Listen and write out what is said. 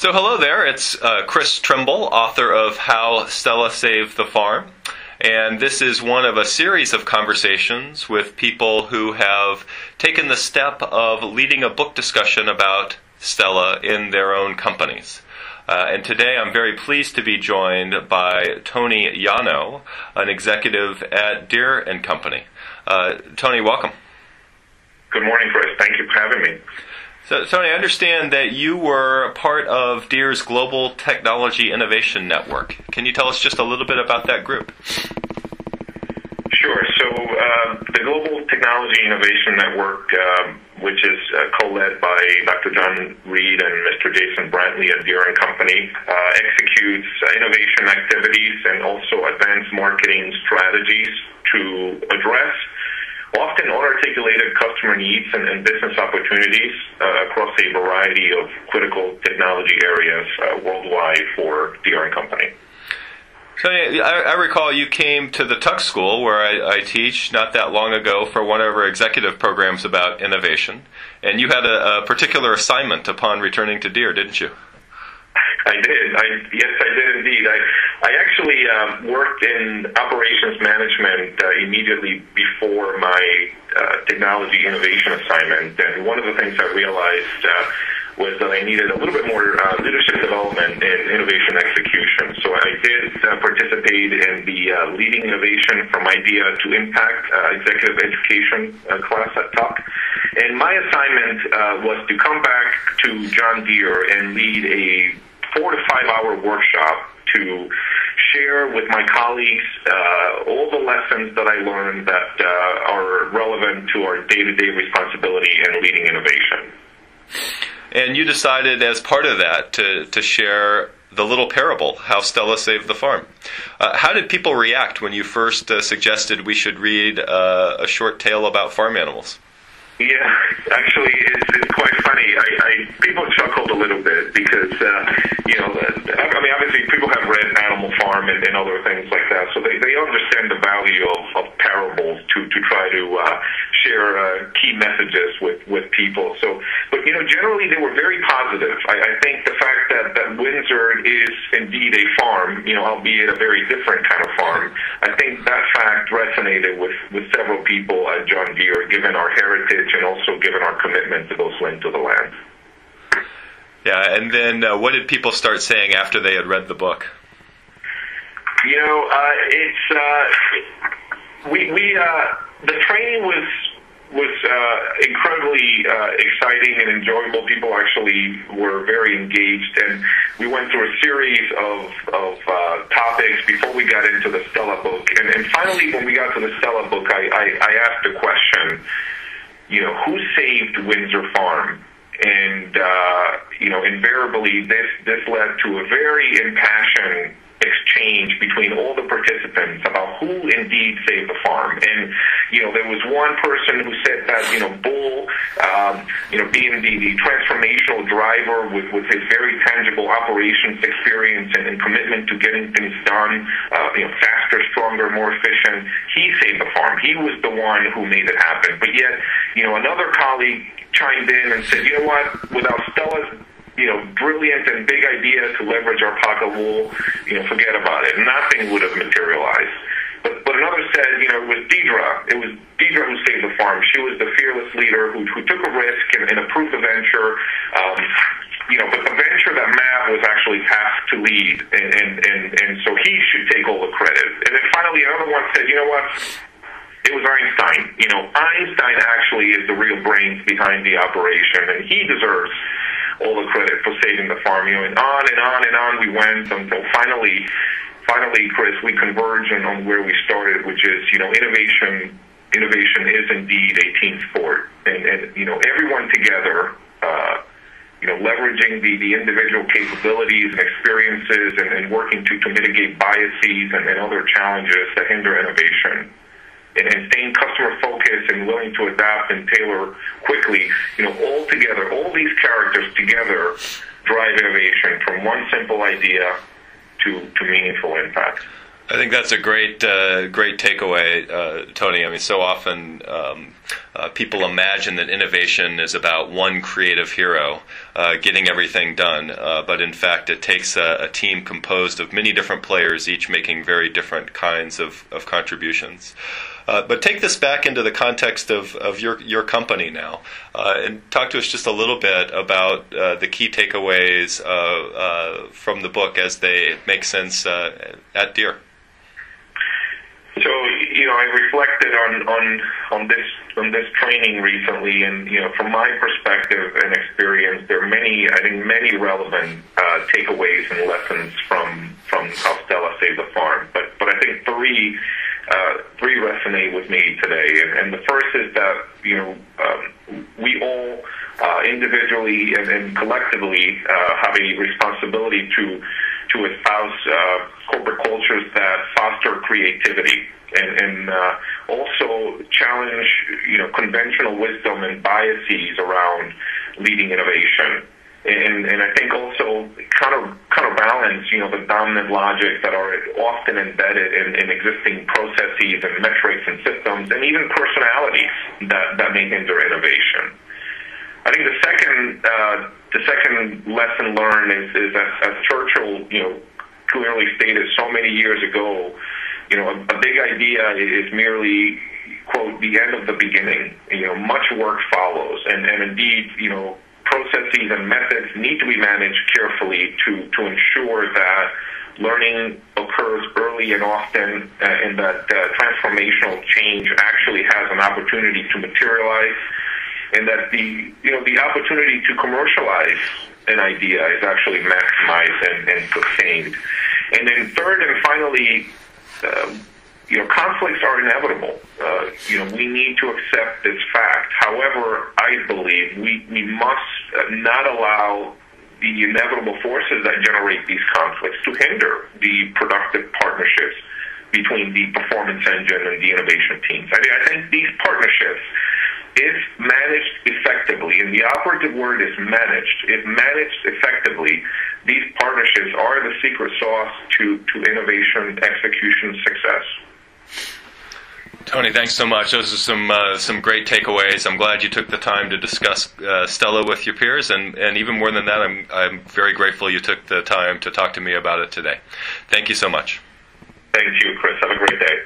So hello there, it's Chris Trimble, author of How Stella Saved the Farm. And this is one of a series of conversations with people who have taken the step of leading a book discussion about Stella in their own companies. And today I'm very pleased to be joined by Tony Llano, an executive at Deere and Company. Tony, welcome. Good morning, Chris. Thank you for having me. So, Tony, I understand that you were part of Deere's Global Technology Innovation Network. Can you tell us just a little bit about that group? Sure. So the Global Technology Innovation Network, which is co-led by Dr. John Reed and Mr. Jason Brantley at Deere and Company, executes innovation activities and also advanced marketing strategies to address often unarticulated customer needs and business opportunities across a variety of critical technology areas worldwide for Deere and Company. So I recall you came to the Tuck School, where I teach, not that long ago for one of our executive programs about innovation, and you had a particular assignment upon returning to Deere, didn't you? I did. Yes, I did indeed. I actually worked in operations management immediately before my technology innovation assignment, and one of the things I realized was that I needed a little bit more leadership development and innovation execution. So I did participate in the Leading Innovation from Idea to Impact executive education class at Tuck. And my assignment was to come back to John Deere and lead a 4 to 5 hour workshop to share with my colleagues all the lessons that I learned that are relevant to our day-to-day responsibility in leading innovation. And you decided as part of that to share the little parable, How Stella Saved the Farm. How did people react when you first suggested we should read a short tale about farm animals? Yeah, actually, it's quite funny. People chuckled a little bit because, obviously people have read Animal Farm and other things like that, so they understand the value of parables to try to share key messages with people. So, but generally they were very positive. I think the fact that Windsor is indeed a farm, albeit a very different kind of farm, I think that fact resonated with several people at John Deere, given our heritage and also given our commitment to those linked to the land. Yeah, and then what did people start saying after they had read the book? The training was incredibly exciting and enjoyable. People actually were very engaged, and we went through a series of topics before we got into the Stella book. And finally, when we got to the Stella book, I asked the question, who saved Windsor Farm? And invariably this led to a very impassioned exchange between all the participants about who indeed saved the farm. And there was one person who said that Bull, being the transformational driver with his very tangible operations experience and commitment to getting things done, faster, stronger, more efficient, he saved the farm. He was the one who made it happen. But yet, another colleague chimed in and said, without Stella's brilliant and big idea to leverage our pocket wool, forget about it. Nothing would have materialized. But another said, it was Deidre. It was Deidre who saved the farm. She was the fearless leader who took a risk and approved the venture. But the venture that Matt was actually tasked to lead, and so he should take all the credit. And then finally, another one said, it was Einstein. Einstein actually is the real brains behind the operation, and he deserves all the credit for saving the farm. And on and on and on we went until finally, Chris, we converged on where we started, which is, innovation is indeed a team sport, and everyone together, leveraging the individual capabilities and experiences and working to mitigate biases and other challenges that hinder innovation. And staying customer focused and willing to adapt and tailor quickly, all together, all these characters together drive innovation from one simple idea to meaningful impact. I think that's a great takeaway, Tony. I mean, so often people imagine that innovation is about one creative hero getting everything done, but in fact it takes a team composed of many different players, each making very different kinds of contributions. But take this back into the context of your company now, and talk to us just a little bit about the key takeaways from the book as they make sense at Deere. So, I reflected on this training recently, and from my perspective and experience, there are many relevant takeaways and lessons from how Stella saved the farm. But I think three resonate with me today, and the first is that we all individually and collectively have a responsibility to espouse corporate cultures that foster creativity and also challenge conventional wisdom and biases around leading innovation. And I think also counterbalance the dominant logic that are often embedded in existing processes and metrics and systems and even personalities that may hinder innovation. I think the second lesson learned is as Churchill clearly stated so many years ago, a big idea is merely, quote, the end of the beginning. Much work follows, and indeed, processes and methods need to be managed carefully to ensure that learning occurs early and often, and that transformational change actually has an opportunity to materialize, and that the opportunity to commercialize an idea is actually maximized and sustained. And then third and finally, conflicts are inevitable. We need to accept this fact. However, I believe we must not allow the inevitable forces that generate these conflicts to hinder the productive partnerships between the performance engine and the innovation teams. I think these partnerships, if managed effectively, and the operative word is managed, if managed effectively, these partnerships are the secret sauce to innovation, execution, success. Tony, thanks so much. Those are some great takeaways. I'm glad you took the time to discuss Stella with your peers, and even more than that, I'm very grateful you took the time to talk to me about it today. Thank you so much. Thank you, Chris. Have a great day.